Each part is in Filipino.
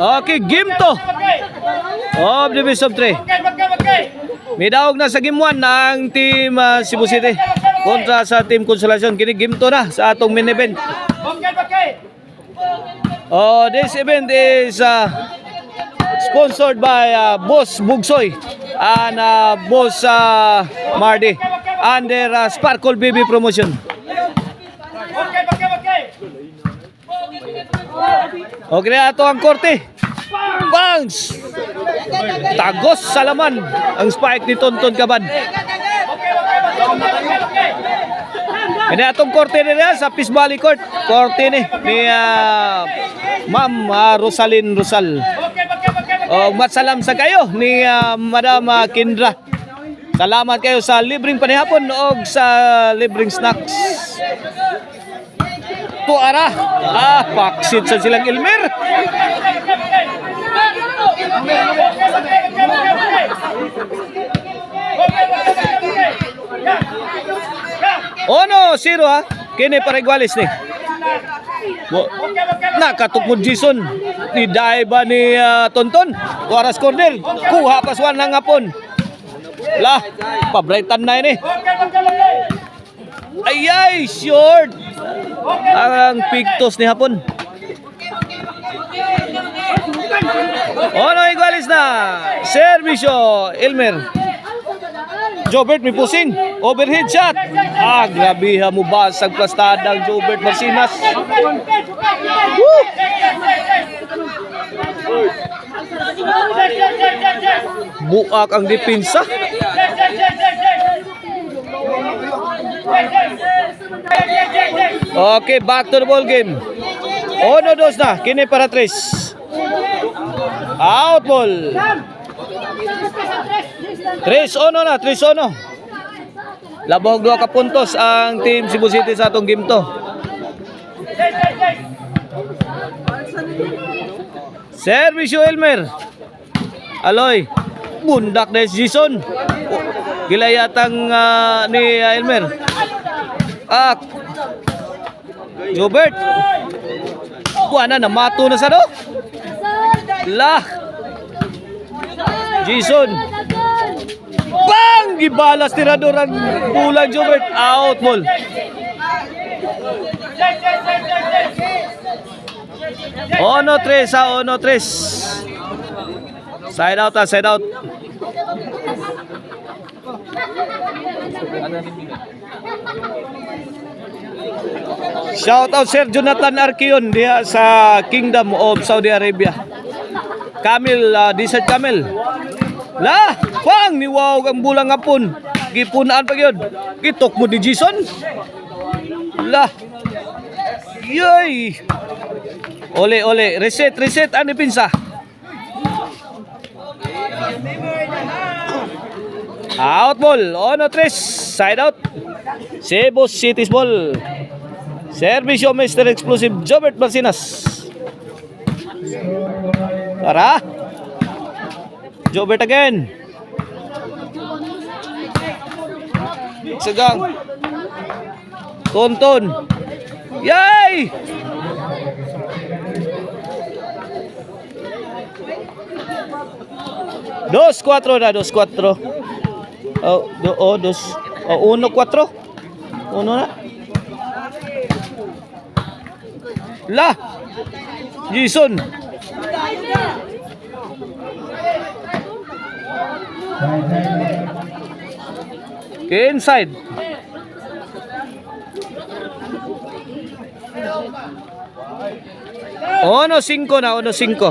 Okay, game to. Of the best of 3. May daog na sa game 1 ng team Cebu City kontra sa team Consolacion. Kini game to na sa atong main event. This event is sponsored by Boss Bugsoy and Boss Mardi under Sparkle Baby Promotion. Okay na ito ang korte. Bangs! Tagos sa laman ang spike ni Tonton Cabad. Ini atong korte nila sa Peace Valley Court. Korte ni Ma'am Rosalyn Rosal. Matsalam sa kayo ni Madam Kindra. Salamat kayo sa libreng panihapon o sa libreng snacks. Tuara. Paksit sa silang Elmer. Ono, 0 ha. Kini para igualis ni. Nakatukmod Jason. Ni Daiba ni Tonton. Tuaras corner. Kuha paswan ng hapon. Lah, pabrightan na ini. Ayay, short. Ang pigtos ni hapon. Ono, igualis na. Servisyo, Elmer. Jobert may pusing. Overhead shot. Grabe ha mo basag plastadang Jobert Marcinas. Woo! Buak ang depensa. Okay, back to the ball game. 1-2 na. Kini para 3. Out ball. 3-1 na, 3-1. Labog 2 ka puntos ang team Cebu City sa atong game to. Servisyo Elmer. Aloy. Bundak na si Jason. Gilayatang ni Elmer. Jobert. Buwana na mato na sa do. Lah. Jason. Bang! Gibalas tirador ang bulang Jobert. Out ball. Ono 3 sa ono 3. Side out side out. Shout out Sir Jonathan Arquion diha sa Kingdom of Saudi Arabia. Kamil, Desert Kamil. Lah, pang niwaw ang bulang hapon. Gipunaan pa gyud. Gitok mo di Jason. Lah. Yoy. Ole, reset ani pinsa. Out ball, ono 3, side out. Cebu City's ball. Servisyo Mr. Explosive Jobert Marcinas. Tara. Jobert again. Segang. Tonton. Yay! Dos 4 na, 2-4. 1-4. Uno na. Lah. Jason. Inside. Ono 5 na, ono 5.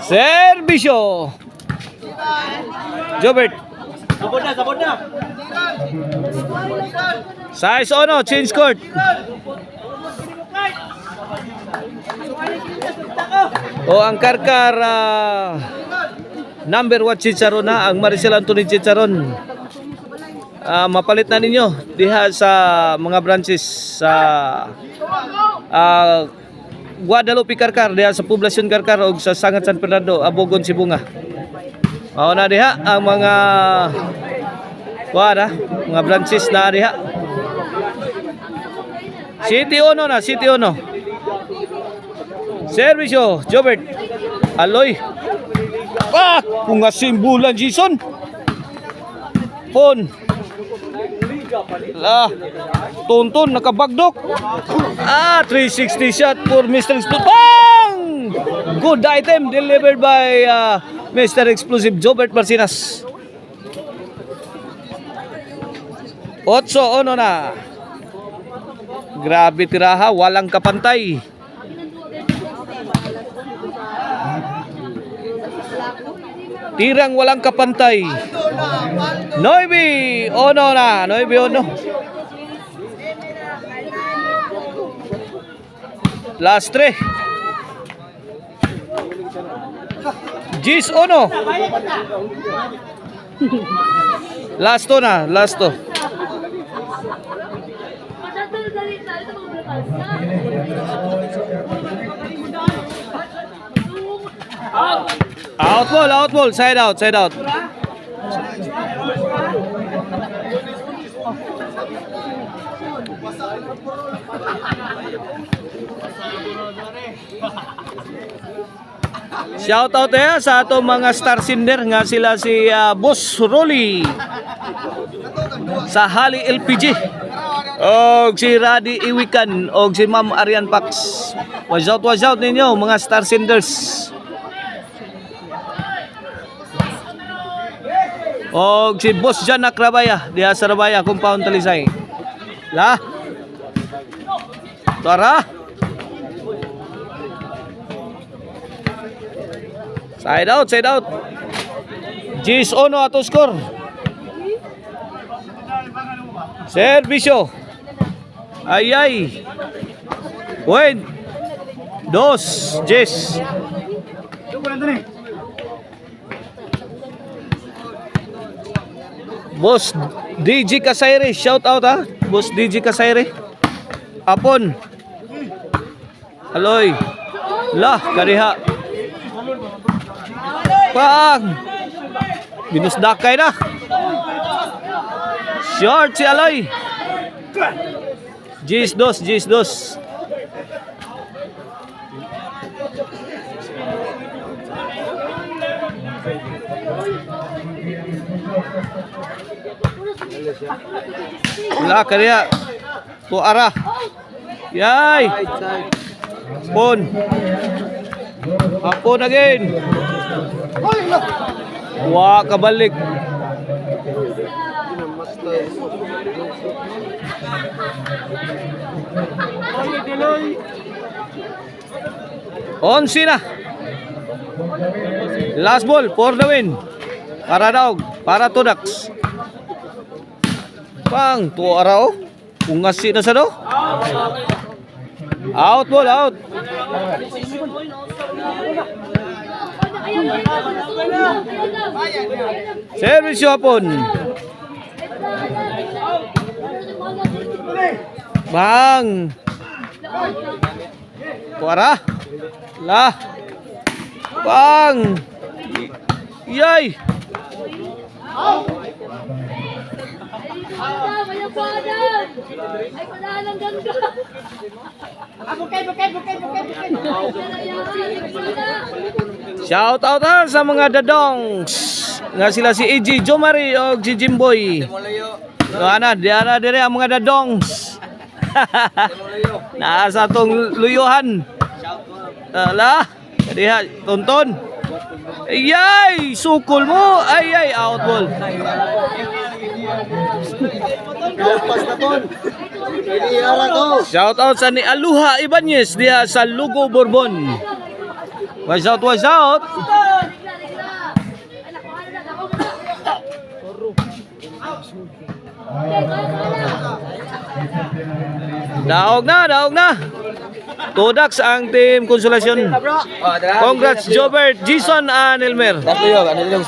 Servisyo. Jobert. Sabod na. Size ono, change court. Ang karkar number 1 Chicharon na ang Maricel Anthony Chicharon. Mapalit na ninyo diha sa mga branches sa Guadalupe Karkar diha sa Poblacion Karkar o sa Sangat San Fernando, Abogon, Sibunga. Mao na diha ang mga kuha mga branches na diha. City Uno na, City Uno. Servisyo, Jobert. Aloy. Kung asimbulan Jason. Pon. Tonton nakabagdok. 360 shot for Mr. Explosive. Bang! Good item delivered by Mr. Explosive Jobert Marcinas. 8-1 na. Grabe tiraha, walang kapantay. Tirang walang kapantay. 9-1 na, 9-1. Last 3. 10-1. Last 2 na, last 2. Out ball, side out. Shout out sa atong mga star sender nga sila si Boss Rolly sa Hali LPG. Og si Radi Iwikan og si Ma'am Arian Pax. Watch out ninyo mga star senders. Og si Boss Janak Rabaya diha sa Rabaya compound Talisay. Tara. Side out. Gis Ono ato score. Servisyo. Ay. Wait. 2, Gis. Boss DJ Kasayre, shout out Boss DJ Kasayre. Apon. Aloy. Kariha. Pang. Binusdakay na. Short si Aloy. Jis dos. Kariya. To arah. Yay. Pon. Apon again. Kabalik. Onsi na. Last ball for the win. Para Tudax. Pang tuara Ungasi na sa do. Out. Service hapon. Bang. Tuara. Bang. Yay. Shout out sa mga dadongs nga sila si EG Jomari o si Jimboy. Diana dire ang mga dadongs. Nasa tong luyuhan. Diha tonton. Ayay, sukol mo. Ayay, out ball. Shout out sa ni Aluha Ibanez diha sa Lugo Bourbon. Watch out. Daog na. Tudax ang team Konsolasyon. Congrats Jobert, Jason and Elmer.